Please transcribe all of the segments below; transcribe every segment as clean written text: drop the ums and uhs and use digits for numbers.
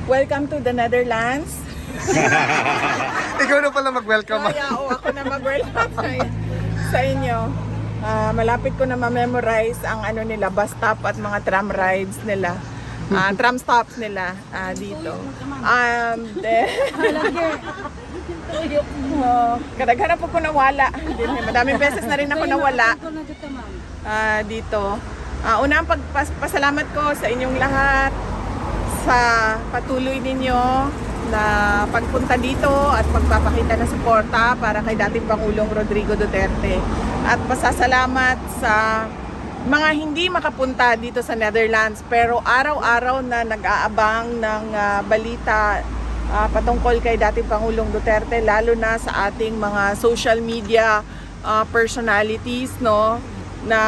Welcome to the Netherlands. Ikaw na pala mag-welcome. Ako na mag-welcome sa inyo. Malapit ko na ma-memorize ang ano nila, bus stop at mga tram rides nila. Tram stops nila dito. Kadaghan po ko nawala. Madaming beses na rin ako nawala dito. Una ang pagpasalamat ko sa inyong lahat sa patuloy ninyo na pagpunta dito at pagpapakita ng suporta para kay dating Pangulong Rodrigo Duterte. At pasasalamat sa mga hindi makapunta dito sa Netherlands pero araw-araw na nag-aabang ng balita patungkol kay dating Pangulong Duterte, lalo na sa ating mga social media personalities, no, na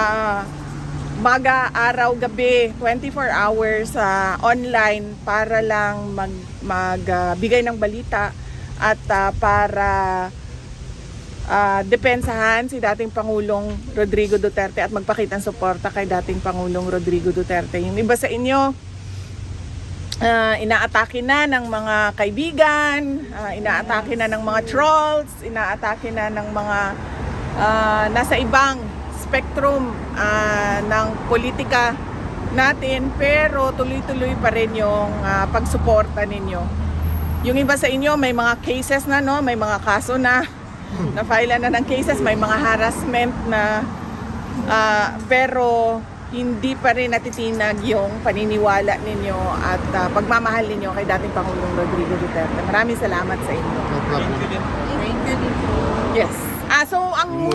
maga, araw, gabi, 24 hours online para lang magbigay ng balita at para depensahan si dating Pangulong Rodrigo Duterte at magpakita ng suporta kay dating Pangulong Rodrigo Duterte. Yung iba sa inyo, inaatake na ng mga kaibigan, inaatake na ng mga trolls, inaatake na ng mga nasa ibang spectrum ng politika natin, pero tuloy-tuloy pa rin yung pagsuporta ninyo. Yung iba sa inyo may mga cases na, no, may mga kaso na na-file na ng cases, may mga harassment na pero hindi pa rin natitinag yung paniniwala ninyo at pagmamahal ninyo kay dating Pangulong Rodrigo Duterte. Maraming salamat sa inyo. No problem. Yes. So ang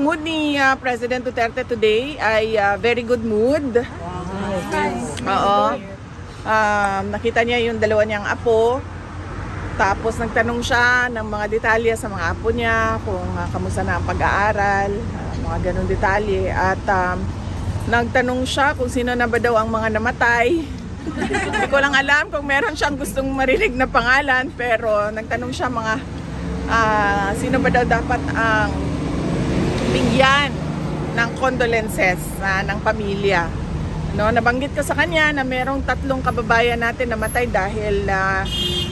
mood ni President Duterte today ay very good mood. Oo. Nakita niya yung dalawa niyang apo. Tapos nagtanong siya ng mga detalye sa mga apo niya, kung kamusta na ang pag-aaral, mga ganung detalye. At nagtanong siya kung sino na ba daw ang mga namatay. Hindi ko lang alam kung meron siyang gustong marinig na pangalan, pero nagtanong siya mga sino ba daw dapat ang bigyan ng condolences ng pamilya. No, nabanggit ko sa kanya na merong 3 kababayan natin namatay dahil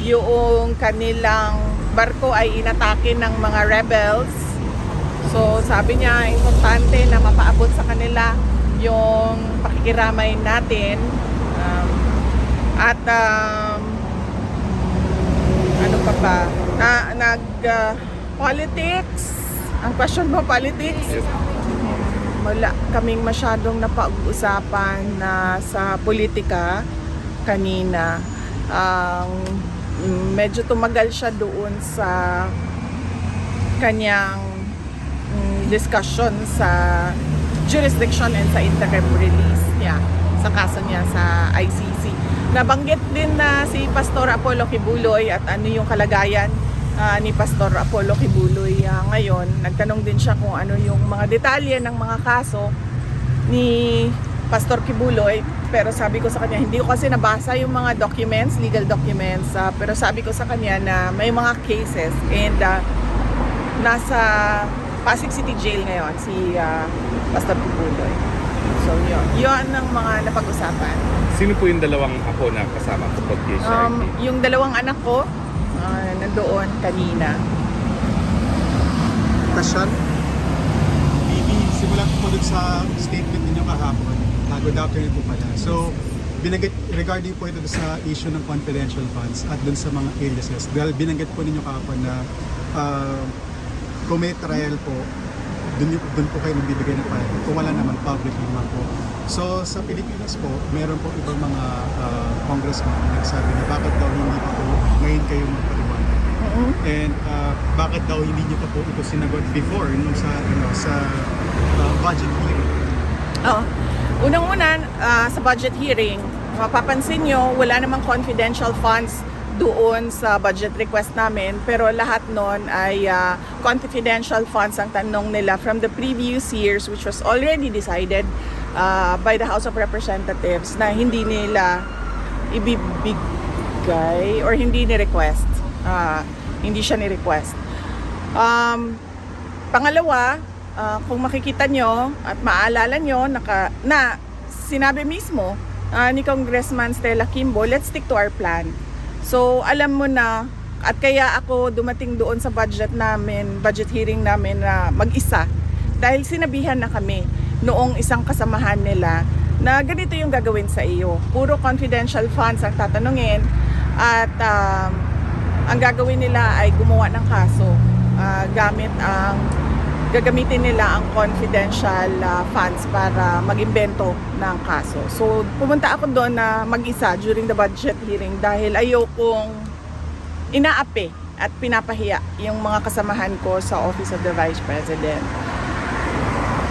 yung kanilang barko ay inatake ng mga rebels. So sabi niya, importante na mapaabot sa kanila yung pakikiramay natin. Ano pa ba? Politics. Ang question mo, politics? Wala kaming masyadong napag-usapan na sa politika kanina. Medyo tumagal siya doon sa kanyang discussion sa jurisdiction and sa interim release niya sa kaso niya sa ICC. Nabanggit din na si Pastor Apollo Kibuloy at ano yung kalagayan ni Pastor Apollo Kibuloy ngayon. Nagtanong din siya kung ano yung mga detalye ng mga kaso ni Pastor Kibuloy, pero sabi ko sa kanya, hindi ko kasi nabasa yung mga documents, legal documents, pero sabi ko sa kanya na may mga cases and nasa Pasig City Jail ngayon si Pastor Kibuloy. So yun ang mga napag-usapan. Sino po yung dalawang apo na kasama kapag siya? Yung dalawang anak ko nandoon kanina. Question? Maybe simulan ko po dun sa statement ninyo kahapon. Good afternoon po pala. So, regarding po ito sa issue ng confidential funds at dun sa mga aliases, dahil binanggit po ninyo kahapon na kung may trial po, dun po kayo nagbibigay ng file. Kung wala naman, public naman po. So, sa Pilipinas po, meron po ibang mga congressman na nagsabi na bakit daw hindi pa po ngayon kayo magpaliwanag. And bakit daw hindi niyo pa po ito sinagot before nung sa budget hearing? Unang-una, sa budget hearing, mapapansin nyo, wala namang confidential funds doon sa budget request namin, pero lahat nun ay confidential funds ang tanong nila from the previous years, which was already decided by the House of Representatives na hindi nila ibibigay or hindi ni-request. Hindi siya ni-request. Pangalawa, kung makikita nyo at maalala nyo na sinabi mismo ni Congressman Stella Kimbo, let's stick to our plan. So alam mo na, at kaya ako dumating doon sa budget hearing namin na mag-isa. Dahil sinabihan na kami noong isang kasamahan nila na ganito yung gagawin sa iyo. Puro confidential funds ang tatanungin at ang gagawin nila ay gumawa ng kaso. Gagamitin nila ang confidential funds para mag-imbento ng kaso. So pumunta ako doon na mag-isa during the budget hearing dahil ayokong inaapi at pinapahiya yung mga kasamahan ko sa Office of the Vice President.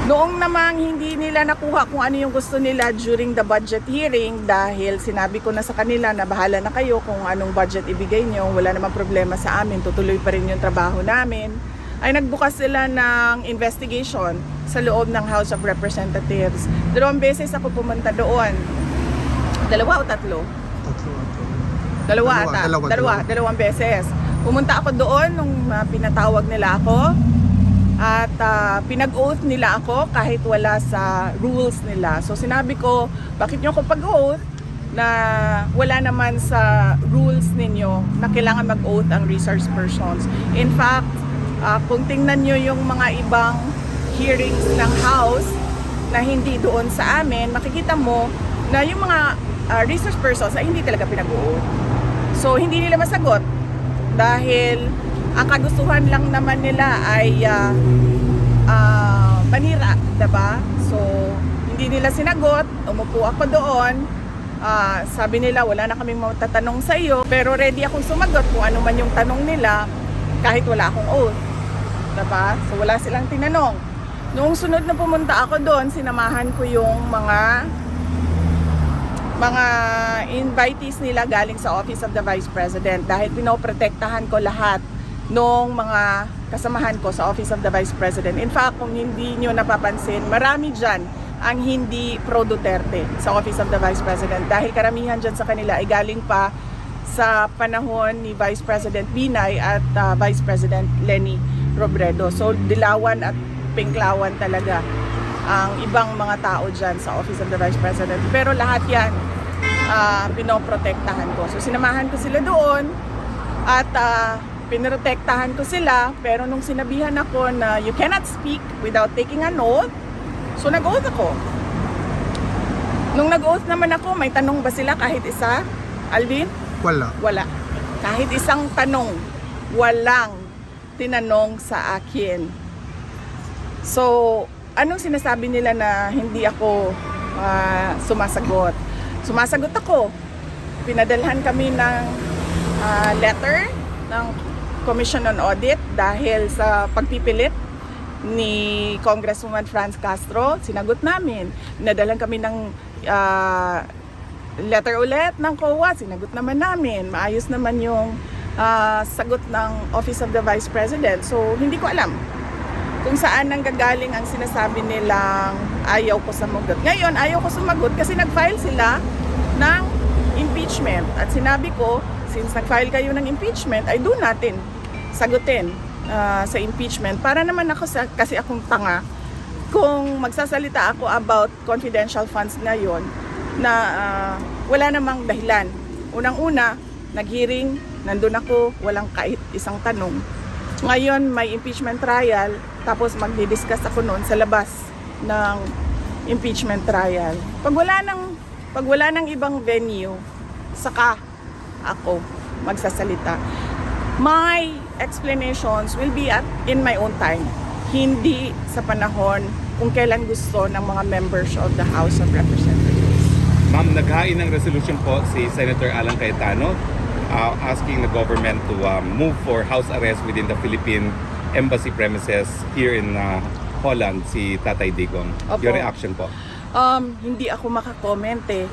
Noong namang hindi nila nakuha kung ano yung gusto nila during the budget hearing dahil sinabi ko na sa kanila na bahala na kayo kung anong budget ibigay nyo, wala namang problema sa amin, tutuloy pa rin yung trabaho namin, ay nagbukas sila ng investigation sa loob ng House of Representatives. 2 beses ako pumunta doon. 2 o 3? Dalawang beses. Pumunta ako doon nung pinatawag nila ako at pinag-oath nila ako kahit wala sa rules nila. So sinabi ko, bakit nyo ako pag-oath na wala naman sa rules ninyo na kailangan mag-oath ang resource persons. In fact, kung tingnan nyo yung mga ibang hearings ng House na hindi doon sa amin, makikita mo na yung mga resource persons ay hindi talaga pinag-oath. So hindi nila masagot dahil ang kagustuhan lang naman nila ay panira, diba? So hindi nila sinagot, umupo ako doon. Sabi nila wala na kaming matatanong sa iyo, pero ready akong sumagot kung ano man yung tanong nila kahit wala akong oath. Diba? So wala silang tinanong. Noong sunod na pumunta ako doon, sinamahan ko yung mga invitees nila galing sa Office of the Vice President dahil pinoprotektahan ko lahat nung mga kasamahan ko sa Office of the Vice President. In fact, kung hindi nyo napapansin, marami dyan ang hindi pro-Duterte sa Office of the Vice President dahil karamihan dyan sa kanila ay galing pa sa panahon ni Vice President Binay at Vice President Leni Robredo. So dilawan at pinklawan talaga ang ibang mga tao dyan sa Office of the Vice President. Pero lahat yan pinoprotektahan ko. So sinamahan ko sila doon at pinoprotektahan ko sila. Pero nung sinabihan ako na you cannot speak without taking an oath, so nag-oath ako. Nung nag-oath naman ako, may tanong ba sila kahit isa? Alvin? Wala. Kahit isang tanong, walang tinanong sa akin. So, anong sinasabi nila na hindi ako sumasagot? Sumasagot ako. Pinadalhan kami ng letter ng Commission on Audit dahil sa pagpipilit ni Congresswoman Franz Castro. Sinagot namin. Pinadalhan kami ng letter ulit ng COA. Sinagot naman namin. Maayos naman yung sagot ng Office of the Vice President. So, hindi ko alam kung saan nanggagaling ang sinasabi nilang ayaw ko sumagot. Ngayon, ayaw ko sumagot kasi nag-file sila ng impeachment. At sinabi ko, since nag-file kayo ng impeachment, ay doon natin sagutin sa impeachment. Para naman ako, kasi akong tanga, kung magsasalita ako about confidential funds ngayon na wala namang dahilan. Unang-una, nag-hearing, nandun ako, walang kahit isang tanong. Ngayon, may impeachment trial, tapos magdi-discuss ako noon sa labas ng impeachment trial. Pag wala nang ibang venue, saka ako magsasalita. My explanations will be in my own time. Hindi sa panahon kung kailan gusto ng mga members of the House of Representatives. Ma'am, naghain ng resolution po si Senator Alan Cayetano asking the government to move for house arrest within the Philippine embassy premises here in Holland, si Tatay Digong. Opo. Your reaction po? Hindi ako makakomment eh.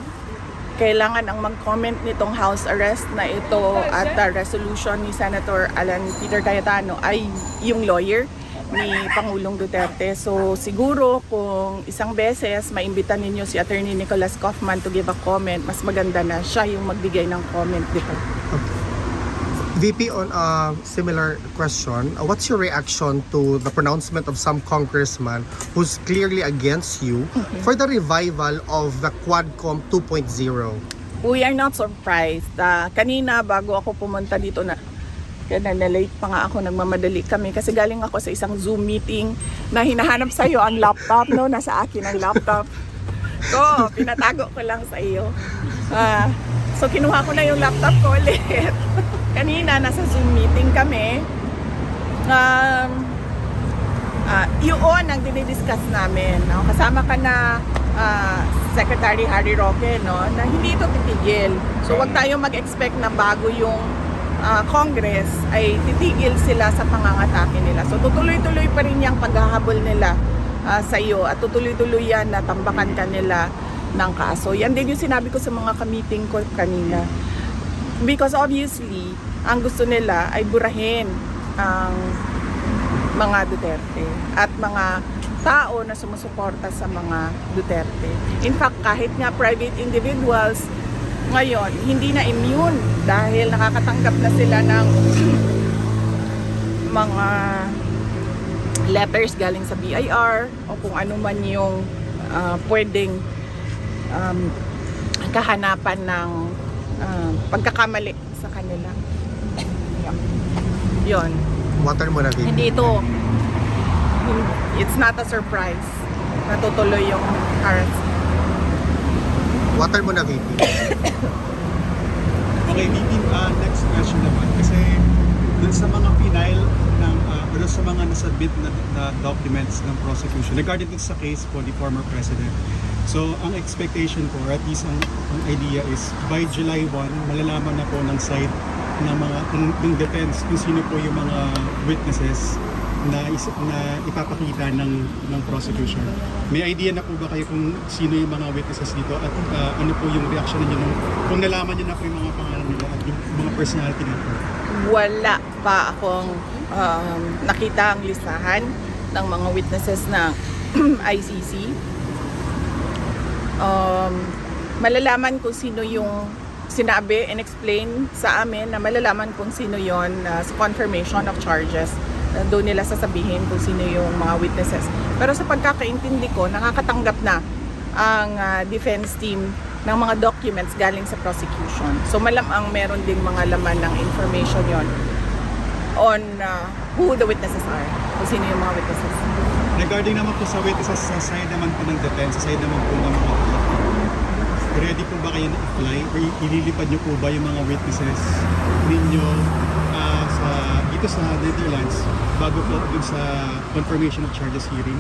Kailangan ang mag-comment nitong house arrest na ito at resolution ni Senator Alan Peter Cayetano ay yung lawyer ni Pangulong Duterte. So siguro kung isang beses maimbitan ninyo si Attorney Nicholas Kaufman to give a comment, mas maganda na siya yung magbigay ng comment dito. VP, on a similar question, what's your reaction to the pronouncement of some congressman who's clearly against you for the revival of the Quadcom 2.0? We are not surprised. Kanina bago ako pumunta dito na-late pa nga ako, nagmamadali kami kasi galing ako sa isang Zoom meeting na hinahanap sa iyo ang laptop, no? Nasa akin ang laptop. So, pinatago ko lang sa iyo. So, kinuha ko na yung laptop ko ulit. Kanina, nasa Zoom meeting kami. Yun ang dinidiscuss namin. No? Kasama ka na Secretary Harry Roque, no? Na hindi ito titigil. So, wag tayong mag-expect na bago yung Congress ay titigil sila sa pangangatake nila. So tutuloy-tuloy pa rin yung paghahabol nila sa iyo at tutuloy-tuloy yan na tambakan ka nila ng kaso. Yan din yung sinabi ko sa mga ka-meeting ko kanina. Because obviously, ang gusto nila ay burahin ang mga Duterte at mga tao na sumusuporta sa mga Duterte. In fact, kahit nga private individuals ngayon, hindi na immune dahil nakakatanggap na sila ng mga letters galing sa BIR o kung ano man yung pwedeng kahanapan ng pagkakamali sa kanila. Yun. Water mo na, VP. Hindi ito, it's not a surprise na tutuloy yung harassment. Water mo na, VP. Okay, VP, next question naman. Kasi dun sa mga final ng, or sa mga nasubmit na documents ng prosecution regarding sa case po ni former president. So, ang expectation ko, or at least ang idea is, by July 1, malalaman na po ng side ng mga, ng defense kung sino po yung mga witnesses na ipapakita ng prosecution. May idea na po ba kayo kung sino yung mga witnesses dito at ano po yung reaction niyo kung nalaman niyo na po yung mga pangalan nila at yung mga personality nila po? Wala pa akong nakita ang listahan ng mga witnesses ng ICC. Malalaman kung sino yung sinabi and explain sa amin na malalaman kung sino yon sa confirmation of charges. Doon nila sasabihin kung sino yung mga witnesses. Pero sa pagkakaintindi ko, nakakatanggap na ang defense team ng mga documents galing sa prosecution. So malamang meron ding mga laman ng information yon on who the witnesses are, kung sino yung mga witnesses. Regarding naman po sa witnesses sa side naman po ng defense, sa side naman po ng mga ready po ba kayo na-apply or ililipad nyo po ba yung mga witnesses ninyo dito sa Netherlands bago po dun sa confirmation of charges hearing?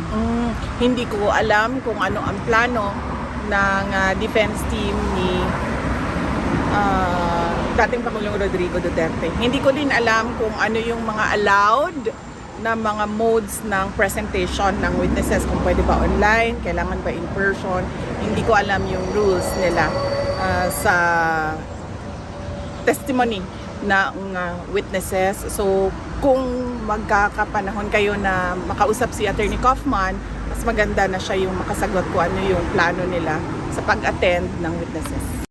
Hindi ko alam kung ano ang plano ng defense team ni dating Pangulong Rodrigo Duterte. Hindi ko din alam kung ano yung mga allowed na mga modes ng presentation ng witnesses, kung pwede ba online, kailangan ba in person. Hindi ko alam yung rules nila sa testimony ng witnesses. So kung magkakapanahon kayo na makausap si Attorney Kaufman, mas maganda na siya yung makasagot kung ano yung plano nila sa pag-attend ng witnesses.